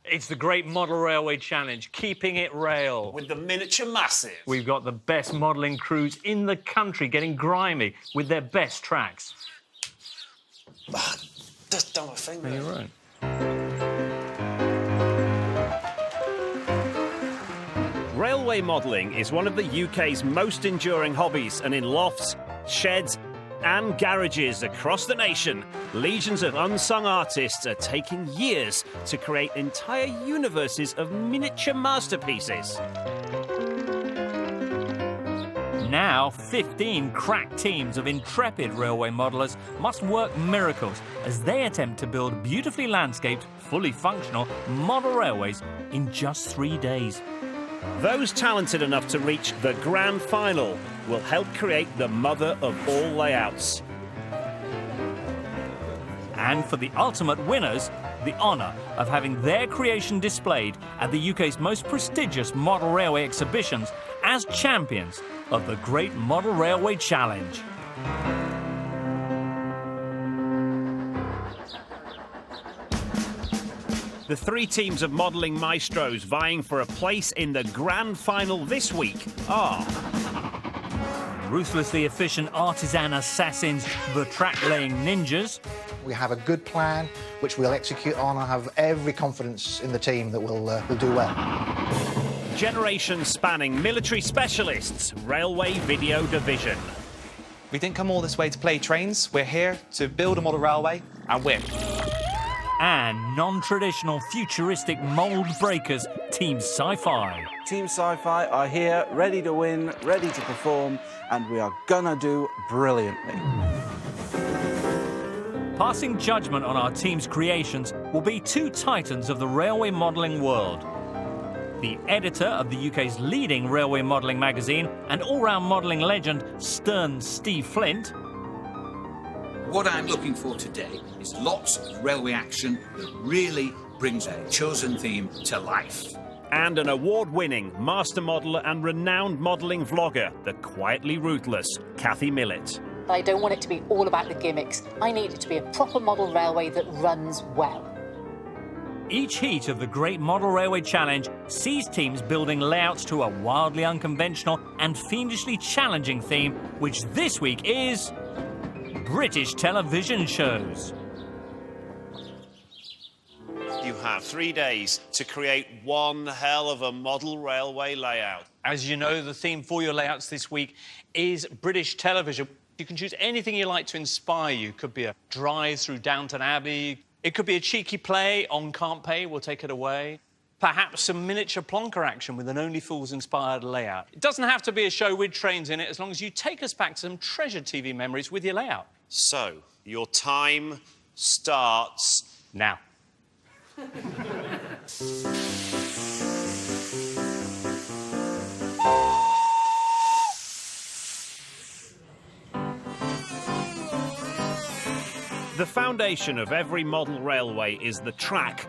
It's the Great Model Railway Challenge, keeping it rail. With the miniature massive. We've got the best modelling crews in the country getting grimy with their best tracks. Just done my finger. You're right. Railway modelling is one of the UK's most enduring hobbies, and in lofts, sheds and garages across the nation, legions of unsung artists are taking years to create entire universes of miniature masterpieces. Now, 15 crack teams of intrepid railway modellers must work miracles as they attempt to build beautifully landscaped, fully functional model railways in just 3 days. Those talented enough to reach the grand final will help create the mother of all layouts. And for the ultimate winners, the honour of having their creation displayed at the UK's most prestigious model railway exhibitions as champions of the Great Model Railway Challenge. The 3 teams of modelling maestros vying for a place in the grand final this week are Ruthlessly efficient artisan assassins, the track-laying ninjas. We have a good plan, which we'll execute on. I have every confidence in the team that we'll do well. Generation-spanning military specialists, Railway Video Division. We didn't come all this way to play trains. We're here to build a model railway and win. And non-traditional futuristic mould breakers, Team Sci-Fi. Team Sci-Fi are here, ready to win, ready to perform, and we are gonna do brilliantly. Passing judgment on our team's creations will be 2 titans of the railway modelling world. The editor of the UK's leading railway modelling magazine and all-round modelling legend, Stern Steve Flint. What I'm looking for today is lots of railway action that really brings a chosen theme to life. And an award-winning master modeller and renowned modelling vlogger, the quietly ruthless Kathy Millett. I don't want it to be all about the gimmicks. I need it to be a proper model railway that runs well. Each heat of the Great Model Railway Challenge sees teams building layouts to a wildly unconventional and fiendishly challenging theme, which this week is British television shows. You have 3 days to create one hell of a model railway layout. As you know, the theme for your layouts this week is British television. You can choose anything you like to inspire you. It could be a drive through Downton Abbey. It could be a cheeky play on Can't Pay, We'll Take It Away. Perhaps some miniature plonker action with an Only Fools-inspired layout. It doesn't have to be a show with trains in it, as long as you take us back to some treasured TV memories with your layout. So, your time starts now. The foundation of every model railway is the track.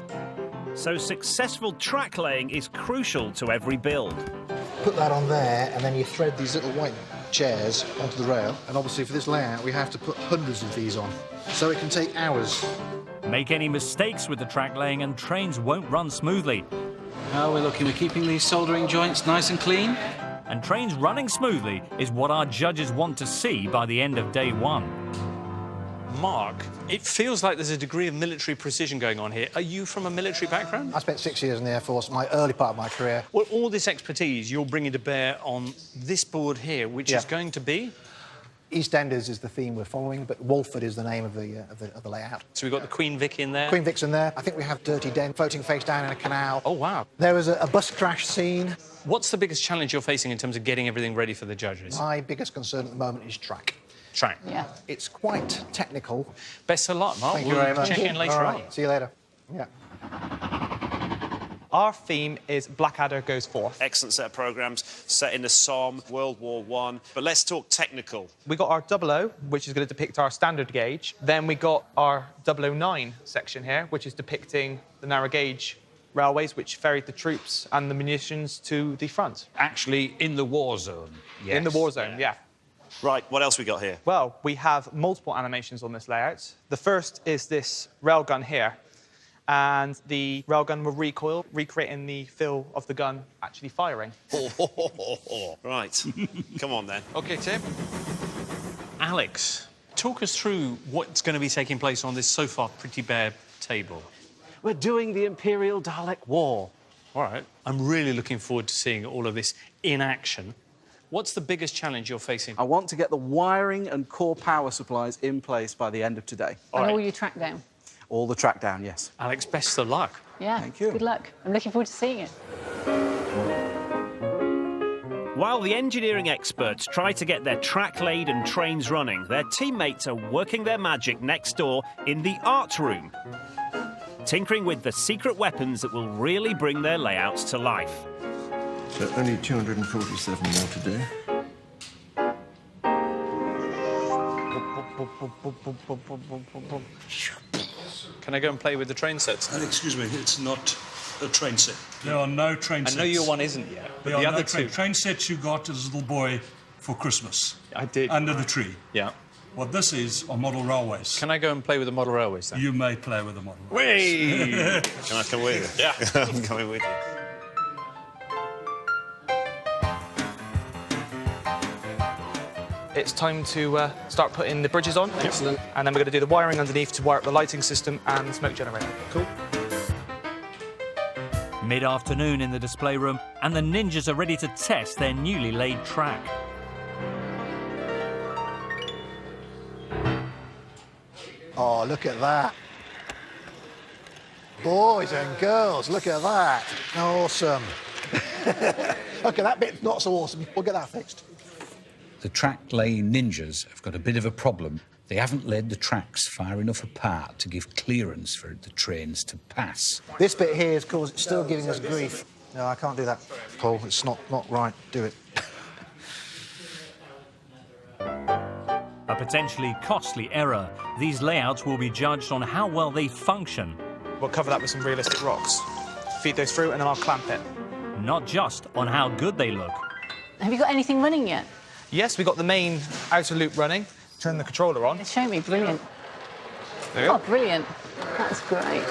So successful track laying is crucial to every build. Put that on there, and then you thread these little white chairs onto the rail. And obviously for this layout, we have to put hundreds of these on. So it can take hours. Make any mistakes with the track laying and trains won't run smoothly. How are we looking? We're keeping these soldering joints nice and clean. And trains running smoothly is what our judges want to see by the end of day 1. Mark, it feels like there's a degree of military precision going on here. Are you from a military background? I spent 6 years in the Air Force, my early part of my career. Well, all this expertise you're bringing to bear on this board here, which is going to be? EastEnders is the theme we're following, but Walford is the name of the layout. So we've got the Queen Vic in there? Queen Vic's in there. I think we have Dirty Den floating face down in a canal. Oh, wow. There was a bus crash scene. What's the biggest challenge you're facing in terms of getting everything ready for the judges? My biggest concern at the moment is track. Track? Yeah. It's quite technical. Best of luck, Mark. Thank you very much. Check in later All on. right. See you later. Yeah. Our theme is Blackadder Goes Forth. Excellent set of programmes set in the Somme, World War I. But let's talk technical. We got our 00, which is going to depict our standard gauge. Then we got our 009 section here, which is depicting the narrow gauge railways which ferried the troops and the munitions to the front. Actually, in the war zone. In the war zone, yeah. Right, what else we got here? Well, we have multiple animations on this layout. The first is this railgun here. and the railgun will recoil, recreating the feel of the gun actually firing. Right. Come on, then. OK, Tim. Alex, talk us through what's going to be taking place on this so far pretty bare table. We're doing the Imperial Dalek War. All right. I'm really looking forward to seeing all of this in action. What's the biggest challenge you're facing? I want to get the wiring and core power supplies in place by the end of today. All your track down. All the track down, yes. Alex, best of luck. Yeah, Thank you. good luck. I'm looking forward to seeing it. While the engineering experts try to get their track laid and trains running, their teammates are working their magic next door in the art room, tinkering with the secret weapons that will really bring their layouts to life. So only 247 more to do. Can I go and play with the train sets? Excuse me, it's not a train set. There are no train sets. I know your one isn't yet, but There the are other no two. train sets you got as a little boy for Christmas. I did. Under the tree. Yeah. What this is are model railways. Can I go and play with the model railways then? You may play with the model Whee! Can I come with you? Yeah. I'm coming with you. It's time to start putting the bridges on. Excellent. And then we're going to do the wiring underneath to wire up the lighting system and the smoke generator. Cool. Mid-afternoon in the display room, and the ninjas are ready to test their newly laid track. Oh, look at that. Boys and girls, look at that. Awesome. OK, that bit's not so awesome. We'll get that fixed. The track laying ninjas have got a bit of a problem. They haven't laid the tracks far enough apart to give clearance for the trains to pass. This bit here is because it's still giving us grief. No, I can't do that, Paul. It's not right. Do it. A potentially costly error. These layouts will be judged on how well they function, We'll cover that with some realistic rocks. Feed those through and then I'll clamp it. not just on how good they look. Have you got anything running yet? Yes, we've got the main outer loop running. Turn the controller on. Show me, brilliant. There you Oh, go. brilliant. That's great.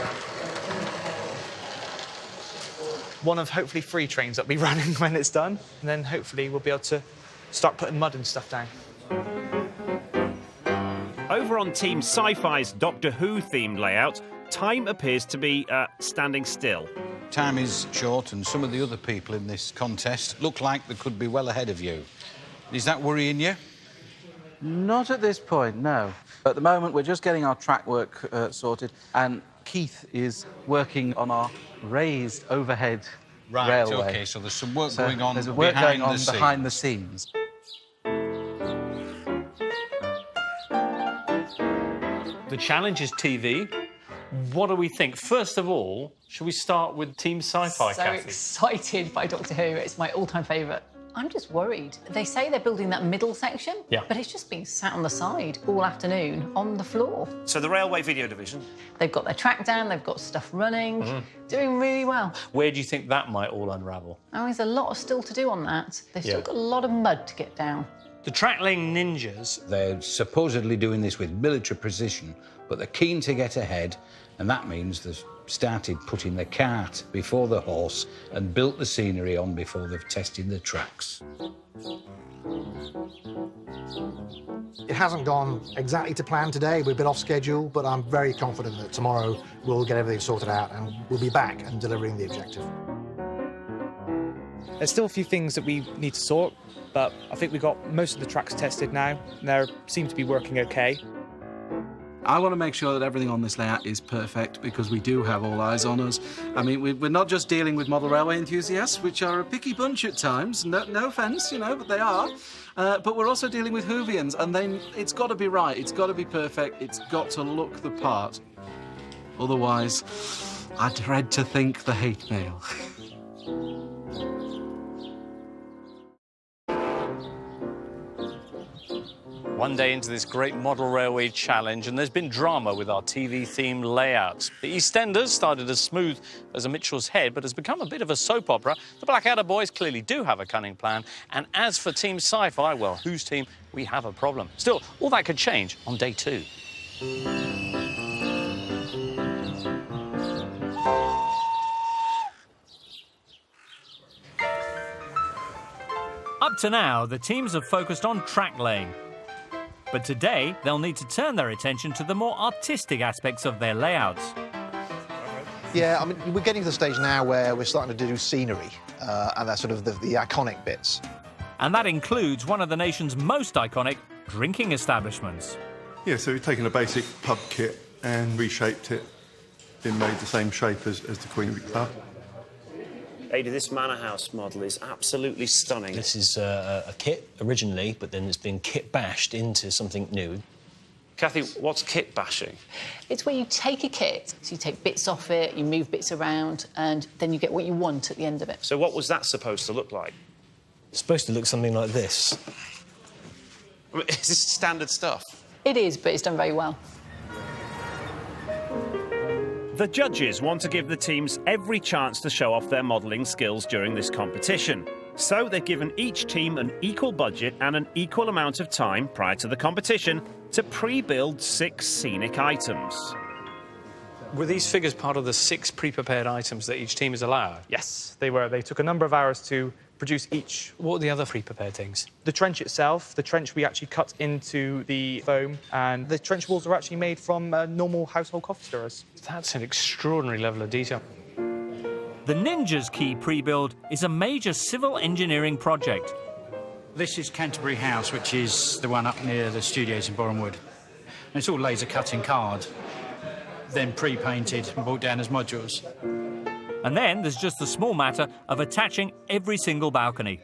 One of hopefully 3 trains that'll be running when it's done. And then hopefully we'll be able to start putting mud and stuff down. Over on Team Sci-Fi's Doctor Who-themed layout, time appears to be standing still. Time is short, and some of the other people in this contest look like they could be well ahead of you. Is that worrying you? Not at this point, no. At the moment, we're just getting our track work sorted, and Keith is working on our raised overhead railway. OK, so there's some work going on There's work behind going on the behind the scenes. The challenge is TV. What do we think? First of all, should we start with Team Sci-Fi, So Kathy? excited by Doctor Who. It's my all-time favourite. I'm just worried. They say they're building that middle section, Yeah. but it's just been sat on the side all afternoon on the floor. So the Railway Video Division. They've got their track down, they've got stuff running, doing really well. Where do you think that might all unravel? Oh, there's a lot still to do on that. They've still Yeah. got a lot of mud to get down. The track-laying ninjas, They're supposedly doing this with military precision, but they're keen to get ahead, and that means they've started putting the cart before the horse and built the scenery on before they've tested the tracks. It hasn't gone exactly to plan today. We've been off schedule, but I'm very confident that tomorrow we'll get everything sorted out and we'll be back and delivering the objective. There's still a few things that we need to sort, but I think we've got most of the tracks tested now. And they seem to be working OK. I want to make sure that everything on this layout is perfect because we do have all eyes on us. I mean, we're not just dealing with model railway enthusiasts, which are a picky bunch at times. No offence, you know, but they are. But we're also dealing with Whovians, and then it's got to be right. It's got to be perfect. It's got to look the part. Otherwise, I dread to think the hate mail. one day into this great model railway challenge, and there's been drama with our TV-themed layouts. The EastEnders started as smooth as a Mitchell's head, but has become a bit of a soap opera. The Blackadder boys clearly do have a cunning plan, and as for Team Sci-Fi, well, whose team? We have a problem. Still, all that could change on day 2. Up to now, the teams have focused on track laying. But today, they'll need to turn their attention to the more artistic aspects of their layouts. Yeah, I mean, we're getting to the stage now where we're starting to do scenery, and that's sort of the iconic bits. And that includes one of the nation's most iconic drinking establishments. Yeah, so we've taken a basic pub kit and reshaped it, been made the same shape as the Queen Vic Club. Ada, this manor house model is absolutely stunning. This is a kit originally, but then it's been kit bashed into something new. Kathy, what's kit bashing? It's where you take a kit, so you take bits off it, you move bits around, and then you get what you want at the end of it. So what was that supposed to look like? It's supposed to look something like this. I mean, is this standard stuff? It is, but it's done very well. The judges want to give the teams every chance to show off their modelling skills during this competition. So they've given each team an equal budget and an equal amount of time prior to the competition to pre-build 6 scenic items. Were these figures part of the 6 pre-prepared items that each team is allowed? Yes, they were. They took a number of hours to produce each. What are the other pre-prepared things? The trench itself, the trench we actually cut into the foam, and the trench walls are actually made from normal household coffee stirrers. That's an extraordinary level of detail. The Ninja's key pre-build is a major civil engineering project. This is Canterbury House, which is the one up near the studios in Borehamwood. And it's all laser cut in card, then pre-painted and brought down as modules. And then there's just the small matter of attaching every single balcony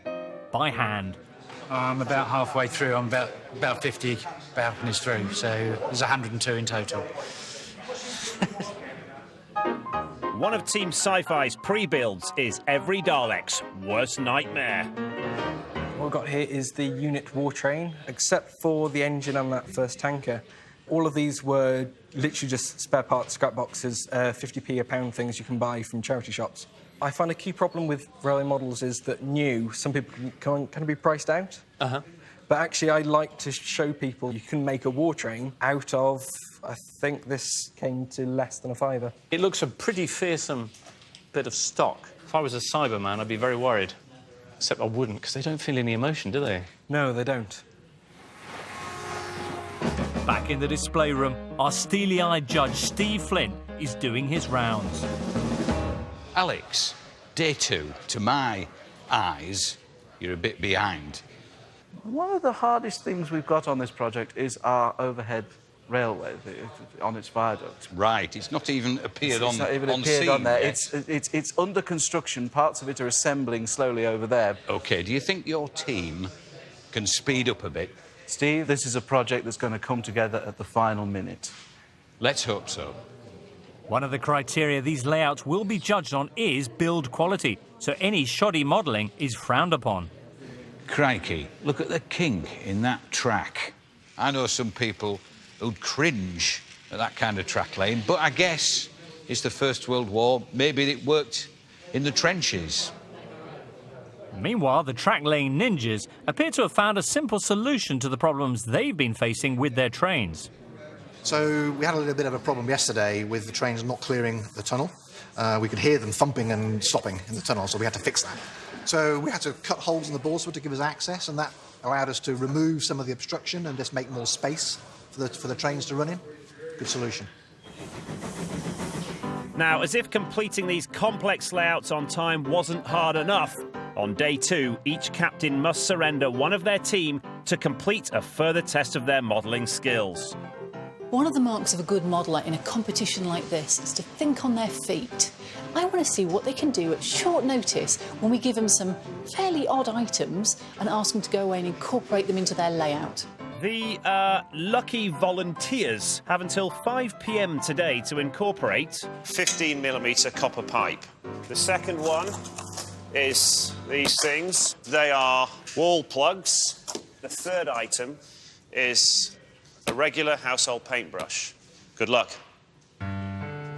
by hand. I'm about halfway through. I'm about 50 balconies through, so there's 102 in total. One of Team Sci-Fi's pre-builds is every Dalek's worst nightmare. What we've got here is the unit war train, except for the engine and that first tanker. All of these were literally just spare parts, scrap boxes, 50p a pound things you can buy from charity shops. I find a key problem with railway models is that some people can be priced out. But actually, I like to show people you can make a war train out of, I think this came to less than a £5. It looks a pretty fearsome bit of stock. If I was a Cyberman, I'd be very worried. Except I wouldn't, because they don't feel any emotion, do they? No, they don't. Back in the display room, our steely-eyed judge, Steve Flynn, is doing his rounds. Alex, day 2, to my eyes, you're a bit behind. One of the hardest things we've got on this project is our overhead railway on its viaduct. Right, it's not even appeared It's not even appeared scene on there. yet. It's under construction. Parts of it are assembling slowly over there. OK, do you think your team can speed up a bit? Steve, this is a project that's going to come together at the final minute. Let's hope so. One of the criteria these layouts will be judged on is build quality, so any shoddy modelling is frowned upon. Crikey, look at the kink in that track. I know some people who'd cringe at that kind of track laying, but I guess it's the First World War. Maybe it worked in the trenches. Meanwhile, the track-laying ninjas appear to have found a simple solution to the problems they've been facing with their trains. So we had a little bit of a problem yesterday with the trains not clearing the tunnel. We could hear them thumping and stopping in the tunnel, so we had to fix that. So we had to cut holes in the boardswood to give us access, and that allowed us to remove some of the obstruction and just make more space for the trains to run in. Good solution. Now, as if completing these complex layouts on time wasn't hard enough, on day 2, each captain must surrender one of their team to complete a further test of their modelling skills. One of the marks of a good modeller in a competition like this is to think on their feet. I want to see what they can do at short notice when we give them some fairly odd items and ask them to go away and incorporate them into their layout. The lucky volunteers have until 5 p.m. today to incorporate 15mm copper pipe. The second one is these things. They are wall plugs. The third item is a regular household paintbrush. Good luck. I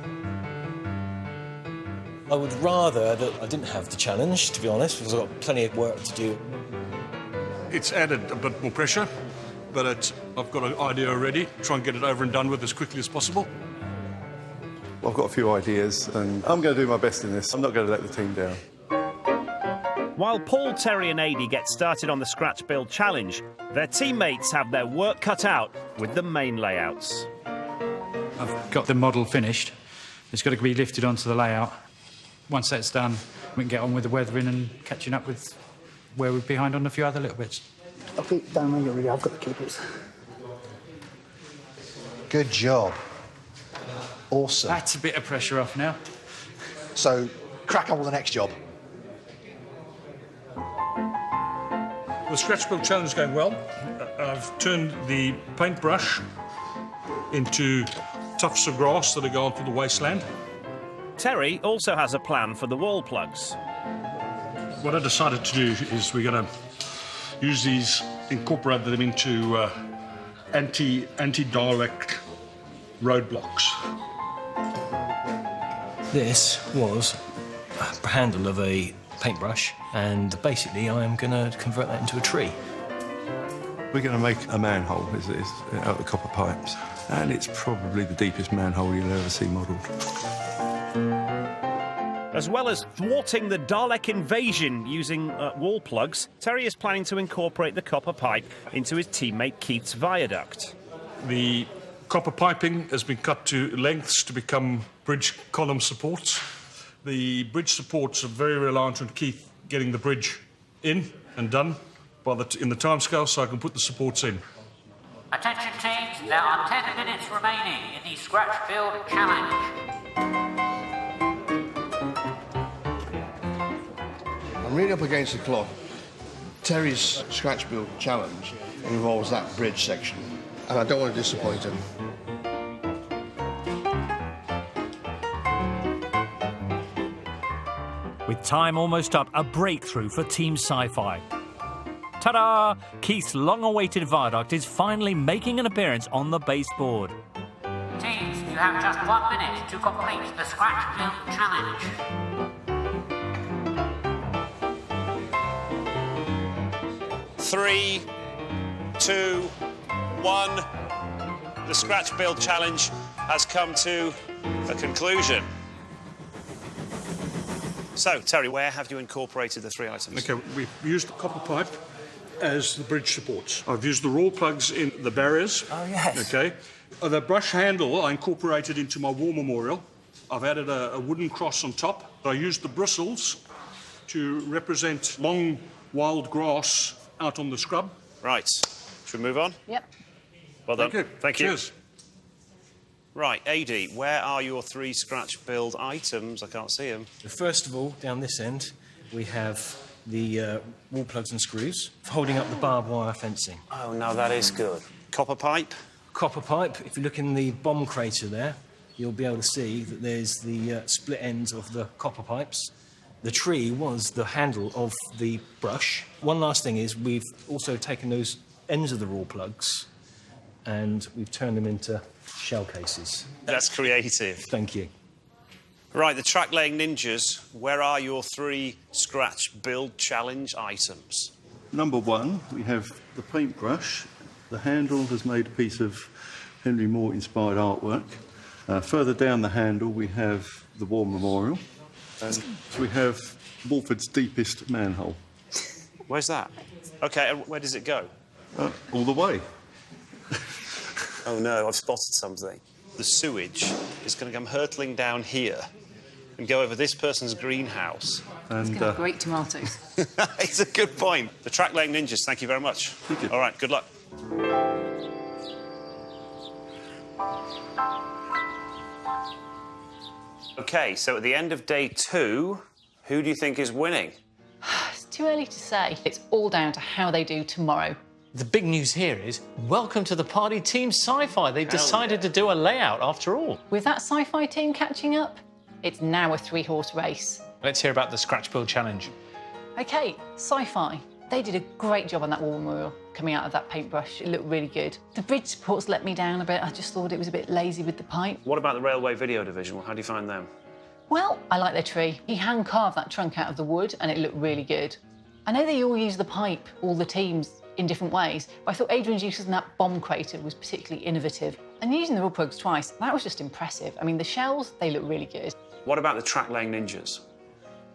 would rather that I didn't have the challenge, to be honest, because I've got plenty of work to do. It's added a bit more pressure, but I've got an idea already. Try and get it over and done with as quickly as possible. I've got a few ideas, and I'm going to do my best in this. I'm not going to let the team down. While Paul, Terry and Adi get started on the scratch build challenge, their teammates have their work cut out with the main layouts. I've got the model finished. It's got to be lifted onto the layout. Once that's done, we can get on with the weathering and catching up with where we're behind on a few other little bits. I'll keep down when you're ready. I've got the keepers. Good job. Awesome. That's a bit of pressure off now. So, crack on with the next job. The scratch build challenge is going well. I've turned the paintbrush into tufts of grass that are going through the wasteland. Terry also has a plan for the wall plugs. What I decided to do is we're going to use these, incorporate them into anti-Dalek roadblocks. This was a handle of a paintbrush, and basically I am going to convert that into a tree. We're going to make a manhole out of the copper pipes, and it's probably the deepest manhole you'll ever see modelled. As well as thwarting the Dalek invasion using wall plugs, Terry is planning to incorporate the copper pipe into his teammate Keith's viaduct. The copper piping has been cut to lengths to become bridge column supports. The bridge supports are very reliant on Keith getting the bridge in and done in the timescale so I can put the supports in. Attention teams, there are 10 minutes remaining in the scratch build challenge. I'm really up against the clock. Terry's scratch build challenge involves that bridge section, and I don't want to disappoint him. With time almost up, a breakthrough for Team Sci-Fi. Ta-da! Keith's long-awaited viaduct is finally making an appearance on the baseboard. Teams, you have just 1 minute to complete the scratch build challenge. Three, 2, 1. The scratch build challenge has come to a conclusion. So, Terry, where have you incorporated the 3 items? OK, we've used the copper pipe as the bridge supports. I've used the raw plugs in the barriers. Oh, yes. OK. The brush handle I incorporated into my war memorial. I've added a wooden cross on top. I used the bristles to represent long, wild grass out on the scrub. Right. Should we move on? Yep. Well done. Thank you. Cheers. Right, AD, where are your 3 scratch build items? I can't see them. First of all, down this end, we have the wall plugs and screws holding up the barbed wire fencing. Oh, no, that is good. Copper pipe? Copper pipe. If you look in the bomb crater there, you'll be able to see that there's the split ends of the copper pipes. The tree was the handle of the brush. One last thing is we've also taken those ends of the raw plugs and we've turned them into shell cases. That's creative. Thank you. Right, the track laying ninjas, where are your 3 scratch build challenge items? Number 1, we have the paintbrush. The handle has made a piece of Henry Moore-inspired artwork. Further down the handle, we have the War Memorial. And we have Walford's deepest manhole. Where's that? OK, and where does it go? All the way. Oh, no, I've spotted something. The sewage is going to come hurtling down here and go over this person's greenhouse. It's going to have great tomatoes. It's a good point. The track laying ninjas, thank you very much. Thank you. All right, good luck. OK, so at the end of day 2, who do you think is winning? It's too early to say. It's all down to how they do tomorrow. The big news here is, welcome to the party, Team Sci-Fi. They've decided to do a layout after all. With that sci-fi team catching up, it's now a 3-horse race. Let's hear about the scratch build challenge. OK, Sci-Fi. They did a great job on that war memorial coming out of that paintbrush. It looked really good. The bridge supports let me down a bit. I just thought it was a bit lazy with the pipe. What about the railway video division? How do you find them? Well, I like their tree. He hand-carved that trunk out of the wood and it looked really good. I know they all use the pipe, all the teams, in different ways, but I thought Adrian's use of that bomb crater was particularly innovative. And using the raw plugs twice, that was just impressive. I mean, the shells, they look really good. What about the track laying ninjas?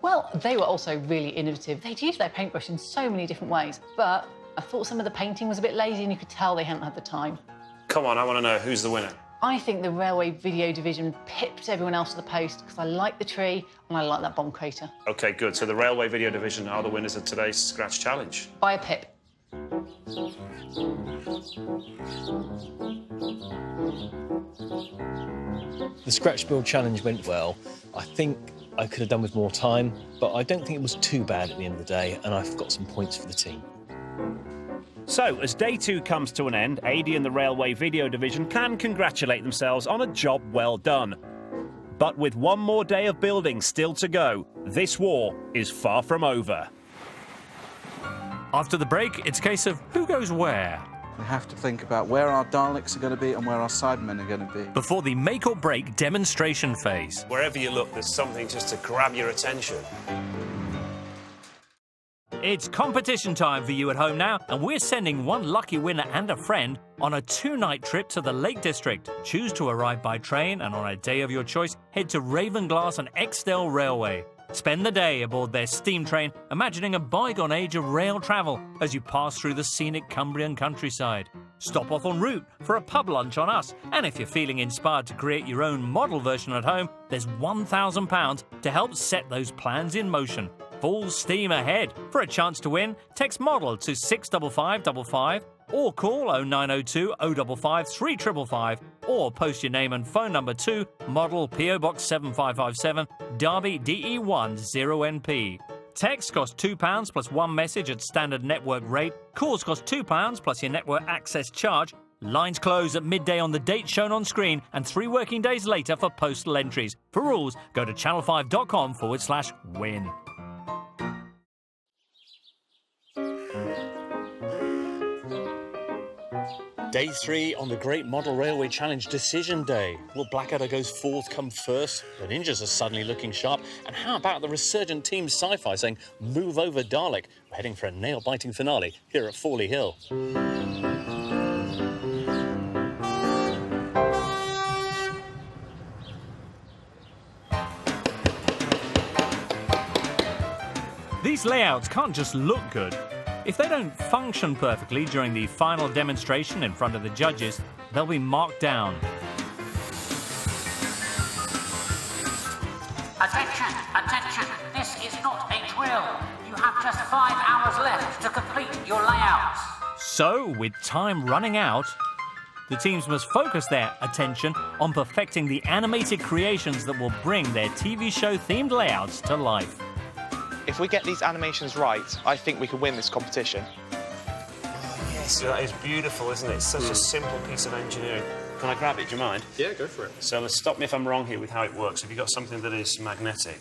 Well, they were also really innovative. They'd used their paintbrush in so many different ways, but I thought some of the painting was a bit lazy and you could tell they hadn't had the time. Come on, I want to know who's the winner. I think the Railway Video Division pipped everyone else to the post because I like the tree and I like that bomb crater. OK, good. So the Railway Video Division are the winners of today's Scratch Challenge. By a pip. The Scratch Build Challenge went well. I think I could have done with more time, but I don't think it was too bad at the end of the day, and I've got some points for the team. So, as day 2 comes to an end, AD and the Railway Video Division can congratulate themselves on a job well done. But with one more day of building still to go, this war is far from over. After the break, it's a case of who goes where. We have to think about where our Daleks are going to be and where our Cybermen are going to be. Before the make or break demonstration phase. Wherever you look, there's something just to grab your attention. It's competition time for you at home now, and we're sending one lucky winner and a friend on a 2-night trip to the Lake District. Choose to arrive by train, and on a day of your choice, head to Ravenglass and Exdale Railway. Spend the day aboard their steam train, imagining a bygone age of rail travel as you pass through the scenic Cumbrian countryside. Stop off en route for a pub lunch on us, and if you're feeling inspired to create your own model version at home, there's £1,000 to help set those plans in motion. Full steam ahead. For a chance to win, text MODEL to 65555 or call 0902 055 3555 or post your name and phone number to Model PO Box 7557 Derby DE1 0NP. Text costs £2 plus one message at standard network rate. Calls cost £2 plus your network access charge. Lines close at midday on the date shown on screen and 3 working days later for postal entries. For rules, go to channel5.com/win. Day 3 on the Great Model Railway Challenge Decision Day. Will Blackadder goes fourth come first? The ninjas are suddenly looking sharp. And how about the resurgent Team Sci-Fi saying, move over Dalek? We're heading for a nail-biting finale here at Fawley Hill. These layouts can't just look good. If they don't function perfectly during the final demonstration in front of the judges, they'll be marked down. Attention, attention, this is not a drill. You have just 5 hours left to complete your layouts. So, with time running out, the teams must focus their attention on perfecting the animated creations that will bring their TV show-themed layouts to life. If we get these animations right, I think we can win this competition. Oh, yes, that is beautiful, isn't it? It's such a simple piece of engineering. Can I grab it, do you mind? Yeah, go for it. So let's stop me if I'm wrong here with how it works. Have you got something that is magnetic?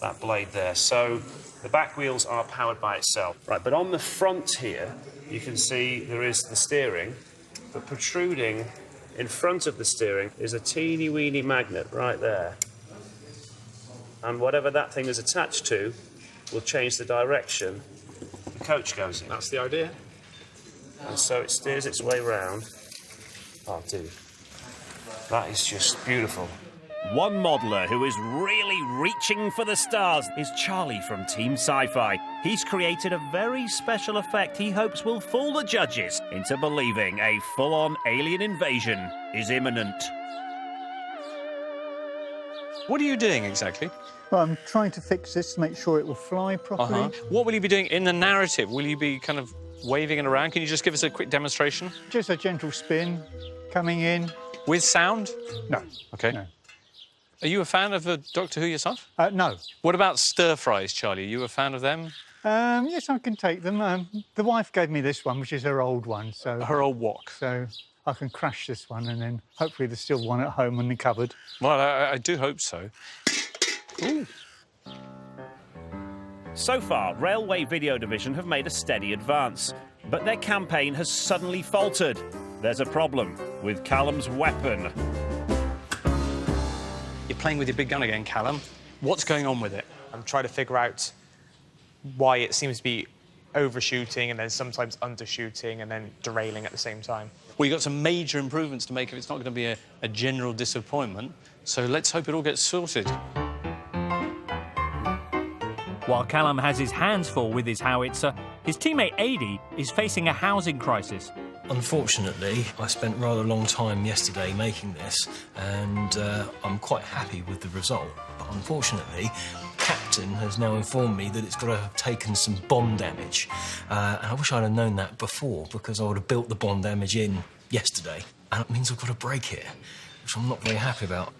That blade there. So the back wheels are powered by itself. Right, but on the front here, you can see there is the steering, but protruding in front of the steering is a teeny-weeny magnet right there. And whatever that thing is attached to will change the direction the coach goes in. That's the idea. And so it steers its way round. Oh, dude. That is just beautiful. One modeller who is really reaching for the stars is Charlie from Team Sci-Fi. He's created a very special effect he hopes will fool the judges into believing a full-on alien invasion is imminent. What are you doing exactly? Well, I'm trying to fix this to make sure it will fly properly. What will you be doing in the narrative? Will you be kind of waving it around? Can you just give us a quick demonstration? Just a gentle spin, coming in. With sound? No. OK. No. Are you a fan of Doctor Who yourself? No. What about stir fries, Charlie? Are you a fan of them? Yes, I can take them. The wife gave me this one, which is her old one. So her old wok. So I can crash this one, and then hopefully there's still one at home in the cupboard. Well, I do hope so. Ooh. So far, Railway Video Division have made a steady advance, but their campaign has suddenly faltered. There's a problem with Callum's weapon. You're playing with your big gun again, Callum. What's going on with it? I'm trying to figure out why it seems to be overshooting and then sometimes undershooting and then derailing at the same time. Well, you've got some major improvements to make if it's not going to be a general disappointment. So let's hope it all gets sorted. While Callum has his hands full with his howitzer, his teammate Adi is facing a housing crisis. Unfortunately, I spent rather a long time yesterday making this, and I'm quite happy with the result. But unfortunately, Captain has now informed me that it's got to have taken some bomb damage. And I wish I'd have known that before, because I would have built the bomb damage in yesterday. And it means I've got to break it, which I'm not very happy about.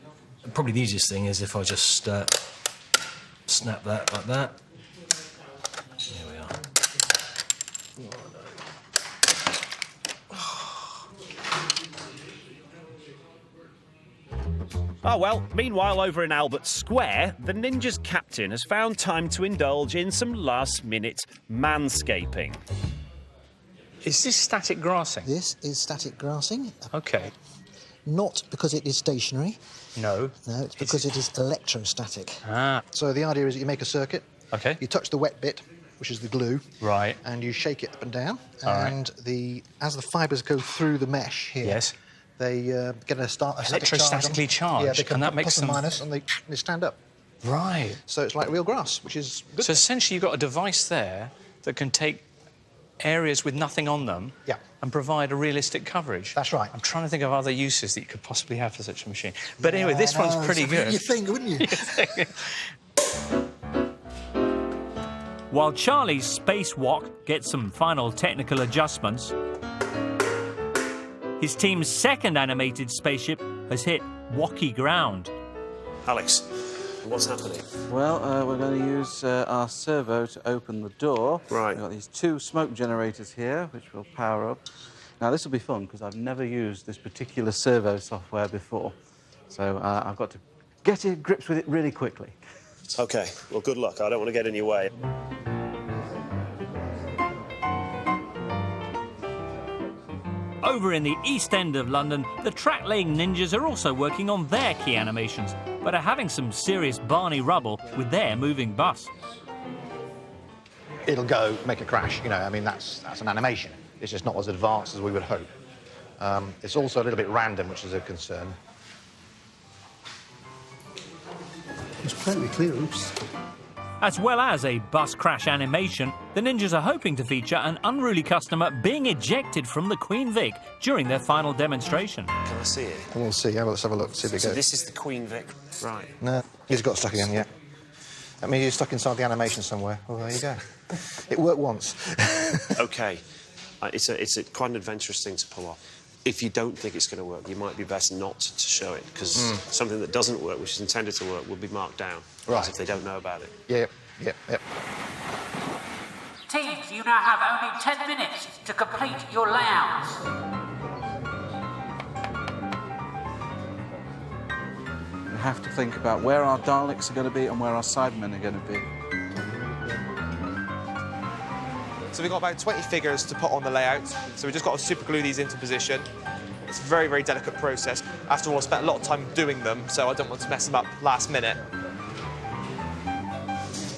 Probably the easiest thing is if I just snap that like that. There we are. Oh well, meanwhile over in Albert Square, the Ninja's captain has found time to indulge in some last-minute manscaping. Is this static grassing? This is static grassing. OK. Not because it is stationary. No. No, it's because it is electrostatic. Ah. So the idea is that you make a circuit. OK. You touch the wet bit, which is the glue. Right. And you shake it up and down. All right. And as the fibres go through the mesh here... Yes. They get a static charge on them. Electrostatically charged, Yeah, they can and that put makes plus and them... minus, and they stand up. Right. So it's like real grass, which is good. So essentially you've got a device there that can take areas with nothing on them and provide a realistic coverage. That's right. I'm trying to think of other uses that you could possibly have for such a machine. But anyway, this one's pretty good. You'd think, wouldn't you? While Charlie's spacewalk gets some final technical adjustments, his team's second animated spaceship has hit rocky ground. Alex, what's happening? Well, we're going to use our servo to open the door. Right. We've got these 2 smoke generators here, which will power up. Now, this will be fun, because I've never used this particular servo software before. So I've got to get to grips with it really quickly. OK, well, good luck. I don't want to get in your way. Over in the East End of London, the track-laying ninjas are also working on their key animations, but are having some serious Barney rubble with their moving bus. It'll go make a crash, you know. I mean, that's an animation. It's just not as advanced as we would hope. It's also a little bit random, which is a concern. There's plenty of clearance. As well as a bus crash animation, the ninjas are hoping to feature an unruly customer being ejected from the Queen Vic during their final demonstration. Can I see it? We'll see. Yeah, let's have a look. See if it So goes. this is the Queen Vic, right? No, he's got stuck again. Yeah. I mean, he's stuck inside the animation somewhere. Well, there you go. It worked once. OK. It's a quite an adventurous thing to pull off. If you don't think it's going to work, you might be best not to show it, because something that doesn't work, which is intended to work, will be marked down. Right. As if they don't know about it. Yep. Teams, you now have only 10 minutes to complete your layouts. We have to think about where our Daleks are going to be and where our Cybermen are going to be. So we've got about 20 figures to put on the layout, so we've just got to super glue these into position. It's a very, very delicate process. After all, I spent a lot of time doing them, so I don't want to mess them up last minute.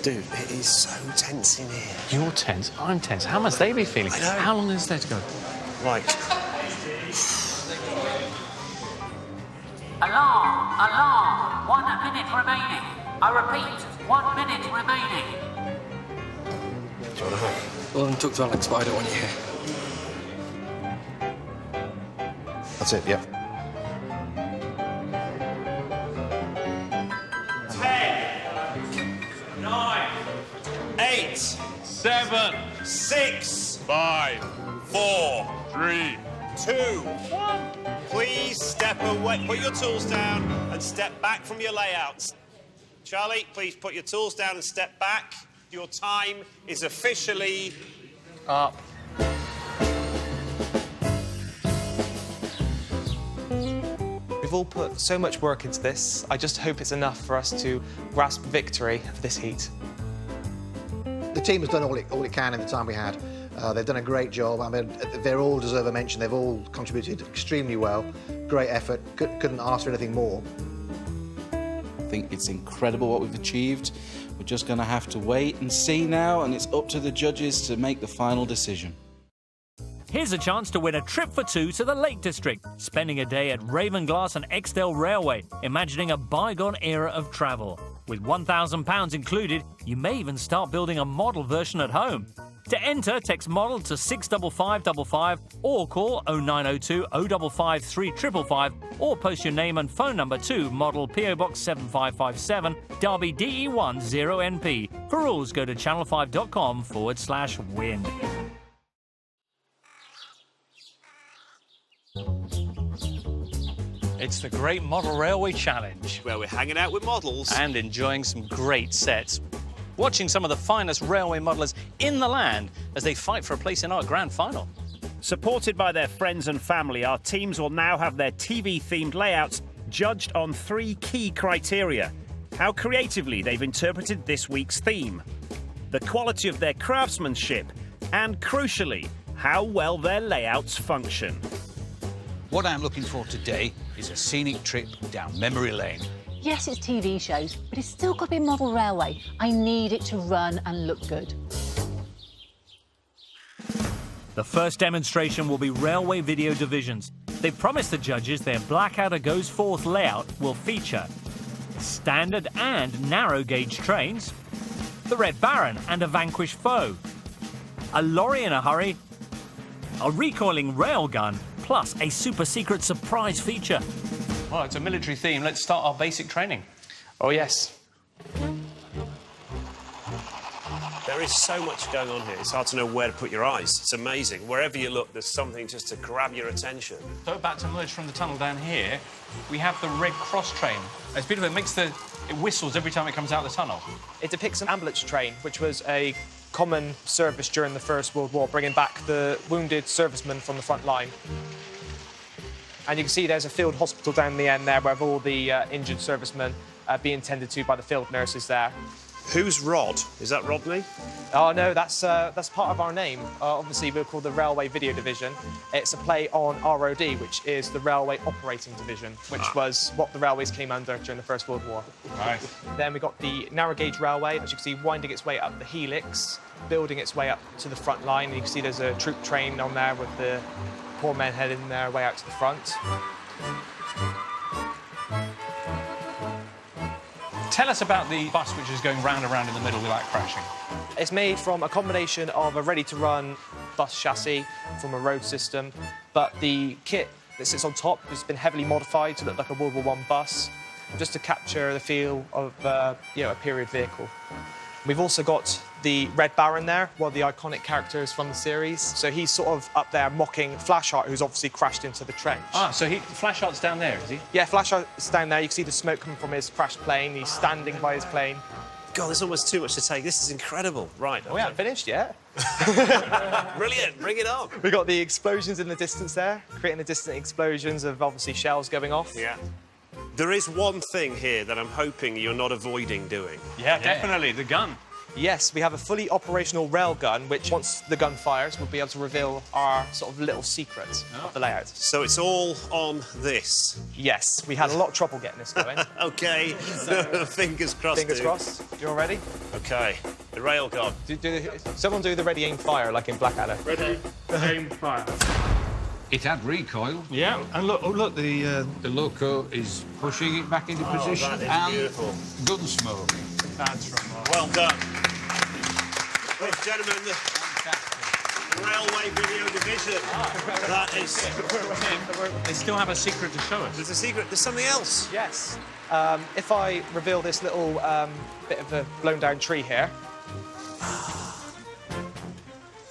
Dude, it is so tense in here. You're tense, I'm tense. How must they be feeling? I know. How long is there to go? Like... Alarm! Alarm! 1 minute remaining. I repeat, 1 minute remaining. Do you want to hug? Well, I took to Alex, but I don't want you here. That's it. Yep. 10, 9, 8, 7, 6, 5, 4, 3, 2, 1. Please step away. Put your tools down and step back from your layouts. Charlie, please put your tools down and step back. Your time is officially up. We've all put so much work into this. I just hope it's enough for us to grasp victory of this heat. The team has done all it can in the time we had. They've done a great job. I mean, they all deserve a mention. They've all contributed extremely well. Great effort. Couldn't ask for anything more. I think it's incredible what we've achieved. We're just going to have to wait and see now, and it's up to the judges to make the final decision. Here's a chance to win a trip for two to the Lake District, spending a day at Ravenglass and Exdale Railway, imagining a bygone era of travel. With £1,000 included, you may even start building a model version at home. To enter, text model to 65555 or call 0902 055 3555 or post your name and phone number to model PO Box 7557 Derby DE1 0NP. For rules, go to channel5.com/win. It's the Great Model Railway Challenge, where we're hanging out with models and enjoying some great sets. Watching some of the finest railway modellers in the land as they fight for a place in our grand final. Supported by their friends and family, our teams will now have their TV-themed layouts judged on 3 key criteria: how creatively they've interpreted this week's theme, the quality of their craftsmanship, and, crucially, how well their layouts function. What I'm looking for today is a scenic trip down memory lane. Yes, it's TV shows, but it's still got to be a model railway. I need it to run and look good. The first demonstration will be Railway Video Divisions. They've promised the judges their Blackadder Goes Forth layout will feature standard and narrow gauge trains, the Red Baron and a vanquished foe, a lorry in a hurry, a recoiling railgun, plus a super secret surprise feature. Well, it's a military theme. Let's start our basic training. Oh, yes. There is so much going on here. It's hard to know where to put your eyes. It's amazing. Wherever you look, there's something just to grab your attention. So about to emerge from the tunnel down here, we have the Red Cross train. It's beautiful. It whistles every time it comes out of the tunnel. It depicts an ambulance train, which was a common service during the First World War, bringing back the wounded servicemen from the front line. And you can see there's a field hospital down the end there with all the injured servicemen being tended to by the field nurses there. Who's Rod? Is that Rodney? Oh, no, that's part of our name. Obviously, we're called the Railway Video Division. It's a play on ROD, which is the Railway Operating Division, which was what the railways came under during the First World War. Right. Then we got the narrow gauge railway, as you can see, winding its way up the helix, building its way up to the front line. And you can see there's a troop train on there with the poor men heading their way out to the front. Tell us about the bus which is going round and round in the middle without crashing. It's made from a combination of a ready-to-run bus chassis from a road system, but the kit that sits on top has been heavily modified to look like a World War I bus, just to capture the feel of a period vehicle. We've also got the Red Baron there, one of the iconic characters from the series. So he's sort of up there mocking Flashheart, who's obviously crashed into the trench. Ah, so Flashheart's down there, is he? Yeah, Flashheart's down there. You can see the smoke coming from his crashed plane. He's standing by his plane. God, there's almost too much to take. This is incredible. Right. We haven't finished yet. Brilliant. Bring it on. We've got the explosions in the distance there, creating the distant explosions of, obviously, shells going off. Yeah. There is one thing here that I'm hoping you're not avoiding doing. Yeah, definitely, the gun. Yes, we have a fully operational railgun, which, once the gun fires, we'll be able to reveal our sort of little secrets of the layout. So it's all on this? Yes, we had a lot of trouble getting this going. OK, fingers crossed. Fingers crossed. You all ready? OK, the railgun. Someone do the ready, aim, fire, like in Blackadder. Ready, aim, fire. It had recoil. Yeah, and look, the loco is pushing it back into position. That is and beautiful. gun smoke. That's right. Well done. Ladies and gentlemen, the Railway Video Division. That is... They still have a secret to show us. There's a secret. There's something else. Yes. If I reveal this little bit of a blown-down tree here...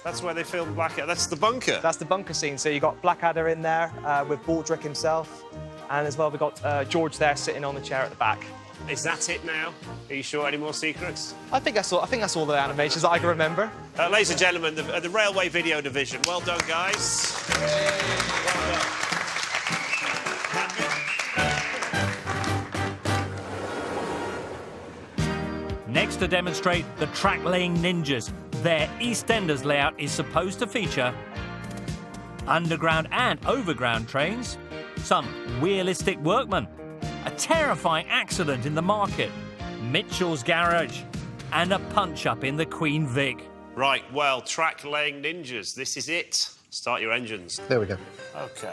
That's where they filmed Blackadder. That's the bunker. That's the bunker scene. So you've got Blackadder in there with Baldrick himself. And as well, we've got George there sitting on the chair at the back. Is that it now? Are you sure? Any more secrets? I think that's all the animations that I can remember. Ladies and gentlemen, the Railway Video Division. Well done, guys. Well done. Next to demonstrate the track-laying ninjas. Their EastEnders layout is supposed to feature underground and overground trains, some realistic workmen, a terrifying accident in the market, Mitchell's garage, and a punch-up in the Queen Vic. Right, well, track-laying ninjas, this is it. Start your engines. There we go. OK.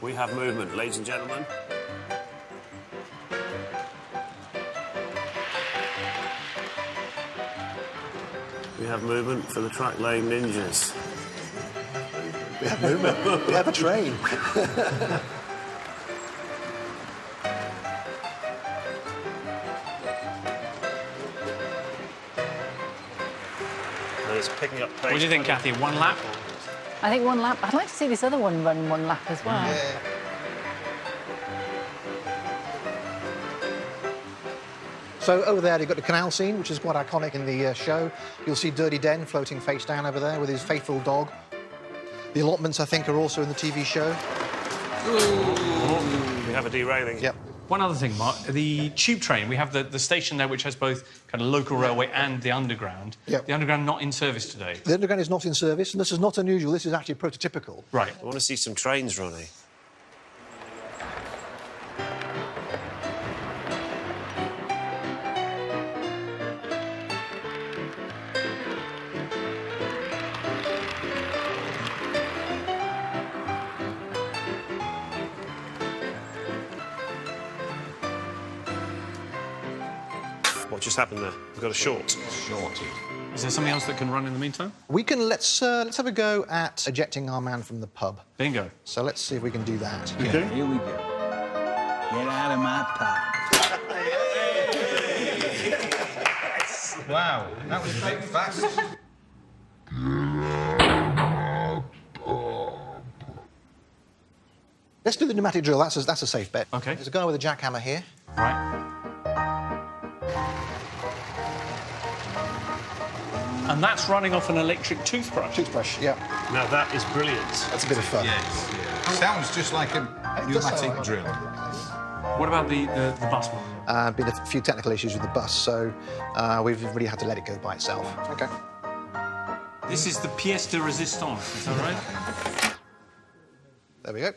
We have movement, ladies and gentlemen. We have movement for the track laying ninjas. We have movement. We have a train. And it's picking up pace. What do you think, Kathy? 1 lap? I think 1 lap. I'd like to see this other one run 1 lap as well. Yeah. So over there, you've got the canal scene, which is quite iconic in the show. You'll see Dirty Den floating face down over there with his faithful dog. The allotments, I think, are also in the TV show. Ooh. We have a derailing. Yep. One other thing, Mark. The tube train, we have the station there which has both kind of local railway and the underground. Yep. The underground not in service today. The underground is not in service, and this is not unusual. This is actually prototypical. Right. I want to see some trains running. What just happened there? We've got a short. Shorted. Is there something else that can run in the meantime? We can let's have a go at ejecting our man from the pub. Bingo. So let's see if we can do that. Okay. Here we go. Get out of my pub. Wow, that was a bit fast. Let's do the pneumatic drill. That's a safe bet. Okay. There's a guy with a jackhammer here. Right. And that's running off an electric toothbrush. Toothbrush, yeah. Now that is brilliant. That's a bit of fun. Yes, yeah. Sounds just like a pneumatic drill. What about the bus one? Been a few technical issues with the bus, so we've really had to let it go by itself. Okay. This is the pièce de résistance, is that right? There we go.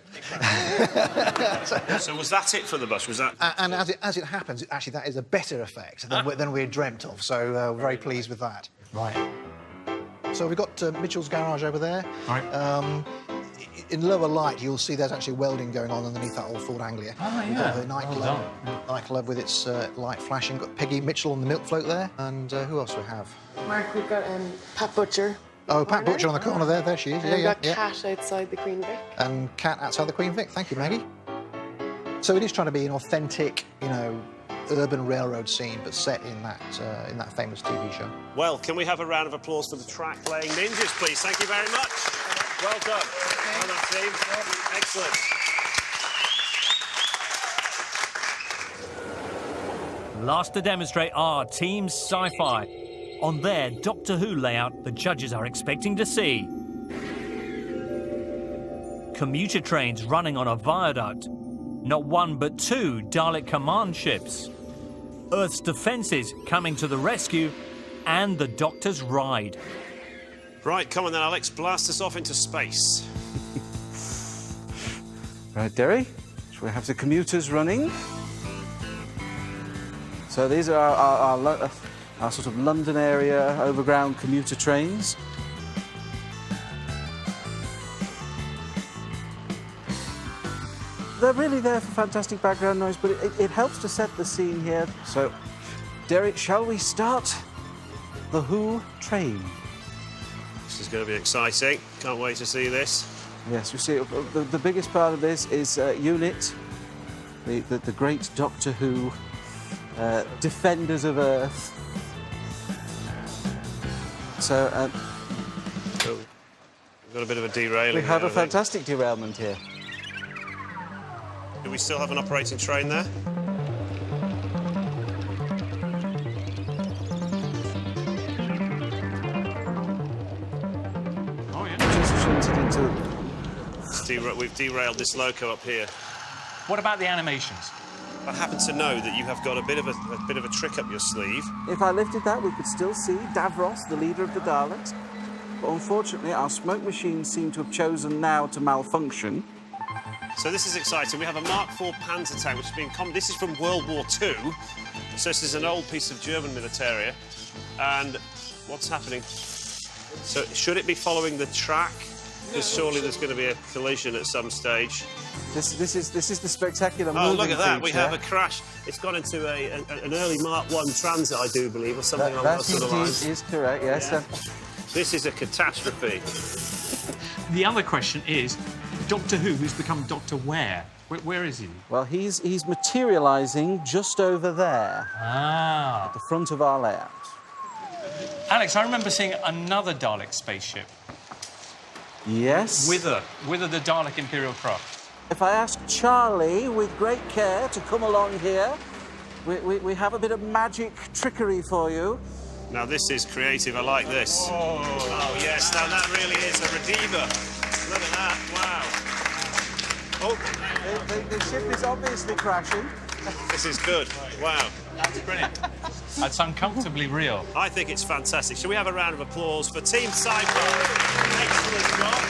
So was that it for the bus? Was that? And as it happens, actually, that is a better effect than we had dreamt of. So we're very pleased with that. Right. So we've got Mitchell's garage over there. Right. In lower light, you'll see there's actually welding going on underneath that old Ford Anglia. Oh, We've yeah. got the nightclub, nightclub with its light flashing. Got Peggy Mitchell on the milk float there. And who else we have? Mark, we've got Pat Butcher. Oh, Pat Butcher on the corner there. There she is. And Yeah, we've yeah, got yeah. Cat outside the Queen Vic. And Cat outside the Queen Vic. Thank you, Maggie. So it is trying to be an authentic, urban railroad scene, but set in that famous TV show. Well, can we have a round of applause for the track-laying ninjas, please? Thank you very much. Well done. Well done, team. Excellent. Last to demonstrate are Team Sci-Fi on their Doctor Who layout the judges are expecting to see. Commuter trains running on a viaduct. Not one but 2 Dalek command ships. Earth's defences coming to the rescue, and the Doctor's ride. Right, come on then, Alex. Blast us off into space. Right, Derry, so we have the commuters running. So these are our sort of London area overground commuter trains. They're really there for fantastic background noise, but it helps to set the scene here. So, Derek, shall we start the Who train? This is going to be exciting. Can't wait to see this. Yes, you see, the biggest part of this is Unit, the great Doctor Who, Defenders of Earth. So, We've got a bit of a derailing. we have there, a I think. fantastic derailment here. Do we still have an operating train there? Oh, yeah. Just shunted into... We've derailed this loco up here. What about the animations? I happen to know that you have got a bit of a trick up your sleeve. If I lifted that, we could still see Davros, the leader of the Daleks. But unfortunately, our smoke machines seem to have chosen now to malfunction. So this is exciting. We have a Mark IV Panzer tank, which has been this is from World War II. So this is an old piece of German militaria. And what's happening? So should it be following the track? because surely there's going to be a collision at some stage. This is the spectacular moving Oh, look at that! We feature. have a crash. It's gone into an early Mark 1 transit, I do believe, or something along That those sort of lines. is correct, yes. Yeah. This is a catastrophe. The other question is, Doctor Who, who's become Doctor Where? Where is he? Well, he's materialising just over there. Ah. At the front of our layout. Alex, I remember seeing another Dalek spaceship. Yes. Wither the Dalek Imperial Craft. If I ask Charlie with great care to come along here, we have a bit of magic trickery for you. Now, this is creative. I like this. Oh yes. Now, that really is a redeemer. Look at that. Wow. Oh. The ship is obviously crashing. This is good. Wow. That's brilliant. That's uncomfortably real. I think it's fantastic. Shall we have a round of applause for Team Sci-Fi? Excellent job.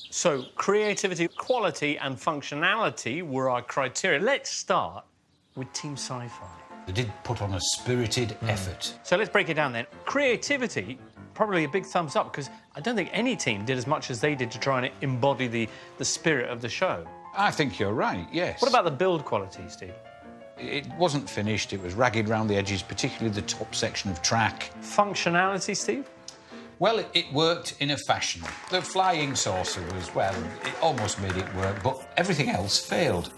So, creativity, quality and functionality were our criteria. Let's start with Team Sci-Fi. They did put on a spirited effort. So let's break it down then. Creativity, probably a big thumbs up, because I don't think any team did as much as they did to try and embody the spirit of the show. I think you're right, yes. What about the build quality, Steve? It wasn't finished, it was ragged round the edges, particularly the top section of track. Functionality, Steve? Well, it worked in a fashion. The flying saucer was, well, it almost made it work, but everything else failed.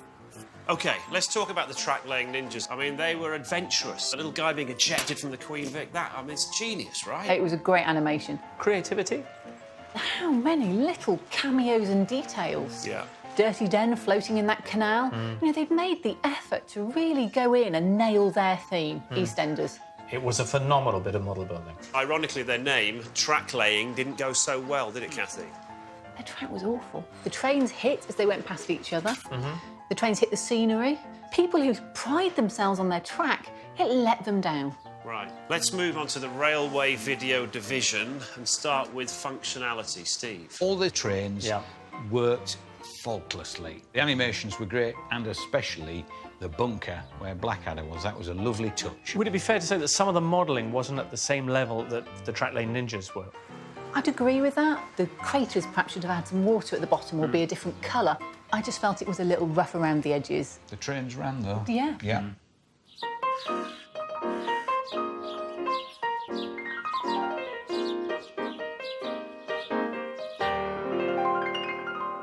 OK, let's talk about the track-laying ninjas. I mean, they were adventurous. A little guy being ejected from the Queen Vic, it's genius, right? It was a great animation. Creativity? How many little cameos and details. Yeah. Dirty Den floating in that canal. You know, they've made the effort to really go in and nail their theme, EastEnders. It was a phenomenal bit of model building. Ironically, their name, track-laying, didn't go so well, did it, Kathy? Their track was awful. The trains hit as they went past each other. The trains hit the scenery. People who pride themselves on their track, it let them down. Right. Let's move on to the Railway Video Division and start with functionality. Steve? All the trains worked faultlessly. The animations were great, and especially the bunker where Blackadder was. That was a lovely touch. Would it be fair to say that some of the modelling wasn't at the same level that the track-lane ninjas were? I'd agree with that. The craters perhaps should have had some water at the bottom or be a different colour. I just felt it was a little rough around the edges. The trains ran, though. Yeah. Yeah.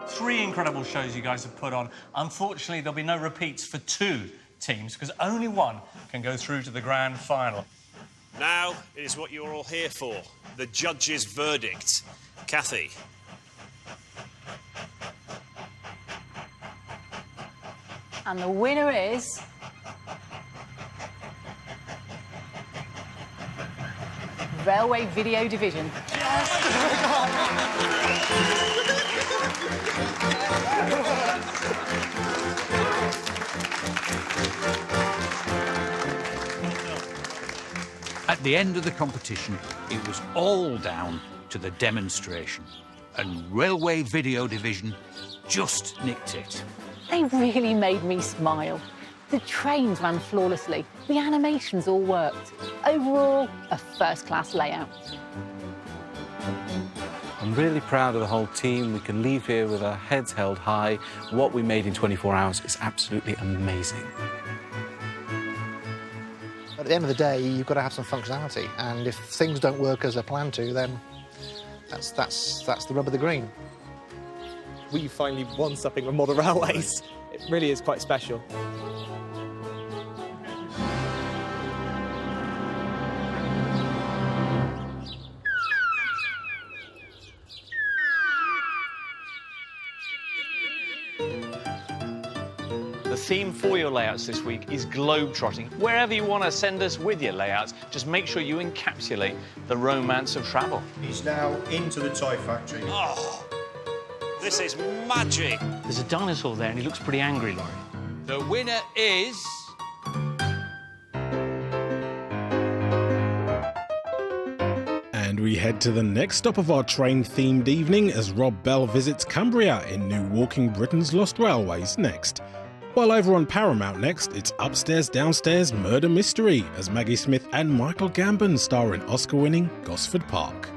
Three incredible shows you guys have put on. Unfortunately, there'll be no repeats for two teams, because only one can go through to the grand final. Now it is what you're all here for, the judges' verdict. Kathy? And the winner is... Railway Video Division. At the end of the competition, it was all down to the demonstration. And Railway Video Division just nicked it. They really made me smile. The trains ran flawlessly. The animations all worked. Overall, a first-class layout. I'm really proud of the whole team. We can leave here with our heads held high. What we made in 24 hours is absolutely amazing. At the end of the day, you've got to have some functionality, and if things don't work as they're planned to, then that's the rub of the green. We finally won something with model railways. It really is quite special. The theme for your layouts this week is globetrotting. Wherever you want to send us with your layouts, just make sure you encapsulate the romance of travel. He's now into the toy factory. Oh, this is magic. There's a dinosaur there and he looks pretty angry, Laurie. The winner is... And we head to the next stop of our train-themed evening as Rob Bell visits Cumbria in New Walking Britain's Lost Railways next. While over on Paramount next, it's Upstairs Downstairs Murder Mystery as Maggie Smith and Michael Gambon star in Oscar-winning Gosford Park.